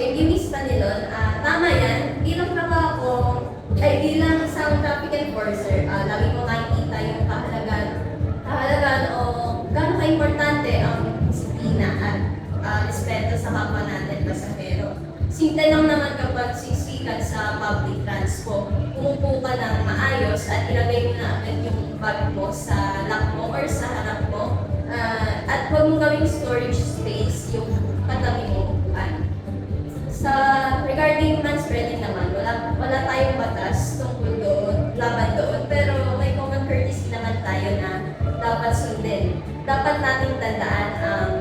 Thank you, Miss Panilon. Tama yan. Bilang isang traffic enforcer, lagi ko nakikita yung kahalagan o gaano ka-importante ang disiplina at respeto sa kapwa natin pasahero. Simple lang naman kapag sisikat sa public transport, umupo ka ng maayos at ilagay mo na agad yung bag mo sa lap mo or sa harap mo. At huwag mo gawing storage space yung katabi mo upuan. Regarding manspreading naman, wala tayong batas tungkol doon, laban doon, pero may common courtesy naman tayo na dapat sundin. Dapat nating tandaan ang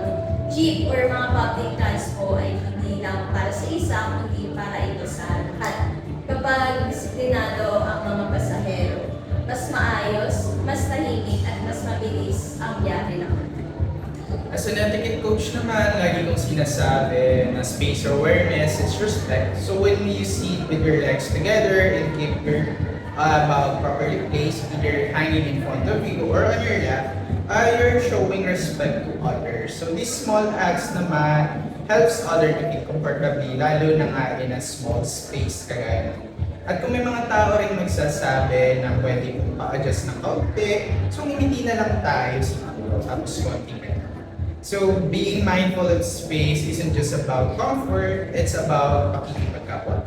jeep or mga public transport ay hindi lang para sa isa, kundi para ito sa lahat. Kapag disiplinado ang mga pasahero, mas maayos, mas tahimik at mas mabilis ang biyahe naman. As an etiquette coach naman, lagi kong sinasabi na space awareness is respect. So when you sit with your legs together and keep your bag properly placed, either hanging in front of you or on your lap, you're showing respect to others. So these small acts naman helps others to feel comfortably, lalo na nga in a small space kagaya ng. At kung may mga tao rin magsasabi na pwede kong pa-adjust ng kaunti, so ngumiti na lang tayo siguro, tapos konting ganun. So being mindful of space isn't just about comfort, it's about pakikipagkapwa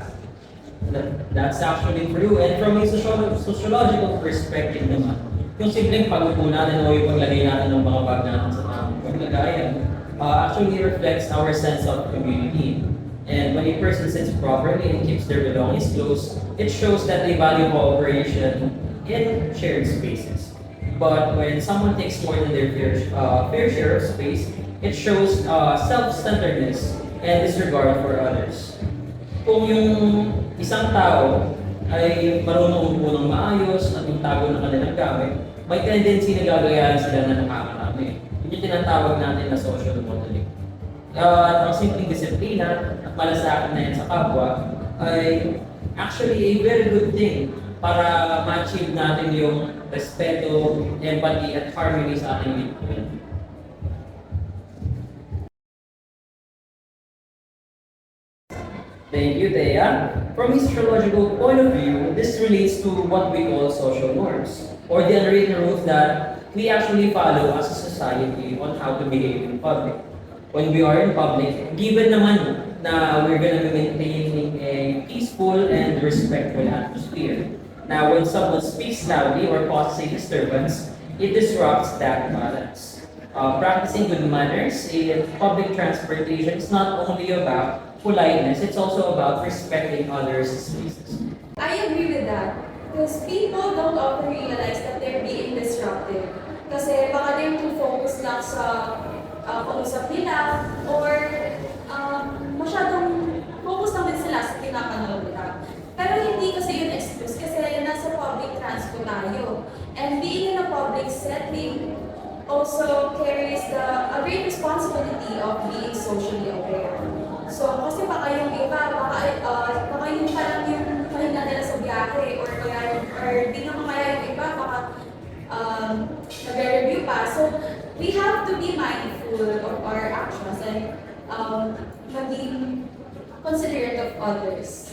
natin. That's actually true. And from a sociological perspective naman, yung simpleng pag-upo natin o yung paglagay natin ng mga bag natin sa tamang paglagayan, actually reflects our sense of community. And when a person sits properly and keeps their belongings close, it shows that they value cooperation in shared spaces. But when someone takes more than their fair share of space, it shows self-centeredness and disregard for others. Kung yung isang tao ay marunong umupo ng maayos at yung tago ng kanilang gamit, may tendency na gagayahin sila na nakakarami. Yun yung tinatawag natin na social modeling. At ang simpleng disiplina at malasakit na yan sa kapwa ay actually a very good thing para ma-achieve natin yung respeto, empathy, at harmony sa ating lipunan. Thank you, Thea. From a sociological point of view, this relates to what we call social norms, or the unwritten rules that we actually follow as a society on how to behave in public. When we are in public, given naman na we're going to be maintaining a peaceful and respectful atmosphere. Now, when someone speaks loudly or causes a disturbance, it disrupts that balance. Practicing good manners in public transportation is not only about politeness, it's also about respecting others' spaces. I agree with that. Because people don't often realize that they're being disruptive. Kasi baka they're too focused lang sa kausap nila or masyadong focus lang din sila sa pinapanood nila. Pero hindi kasi yun excuse kasi nasa public transport tayo. And being in a public setting also carries a great responsibility of being socially aware. So kasi baka yung iba, baka yun pa lang yung pahinga nila sa biyahe or di naman kaya yung iba, baka nag-review pa. So we have to be mindful of our actions and maging considerate of others.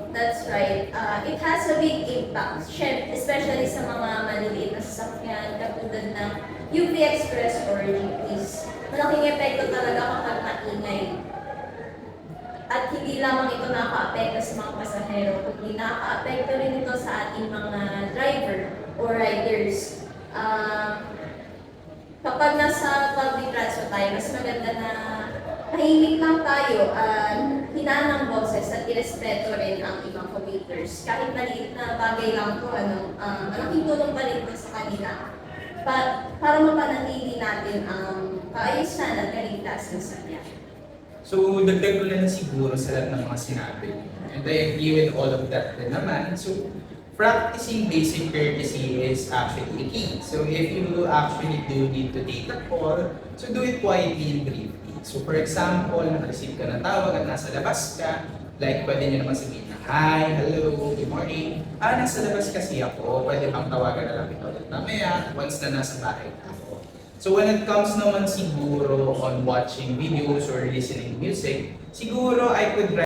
That's right. It has a big impact, especially sa mga maliliit na sasakyan katulad ng UV Express or jeepneys. Malaking epekto talaga kapag maingay. At hindi lamang ito nakaka-apekto sa mga pasahero, kundi nakaka-apekto rin ito sa ating mga driver or riders. Kapag nasa public transport tayo, mas maganda na tahimik lang tayo, hinaan ng boses at irespeto rin ang ibang commuters. Kahit maliit na bagay lang po, malaking tulong pa rin sa kanila para mapanatili natin ang kaayusan at kaligtasan sa biyahe. So, dagdag ko lang siguro sa lahat ng mga sinabi. And I agree with all of that din naman. So, practicing basic courtesy is actually key. So, if you actually do need to take a call, so do it quietly and briefly. So, for example, nag-receive ka ng tawag at nasa labas ka, like pwede nyo naman sabihin na, hi, hello, good morning. Nasa labas kasi ako, pwede bang tawagan na lang ito ulit mamaya once na nasa bahay na ako. So when it comes naman siguro on watching videos or listening music, siguro I could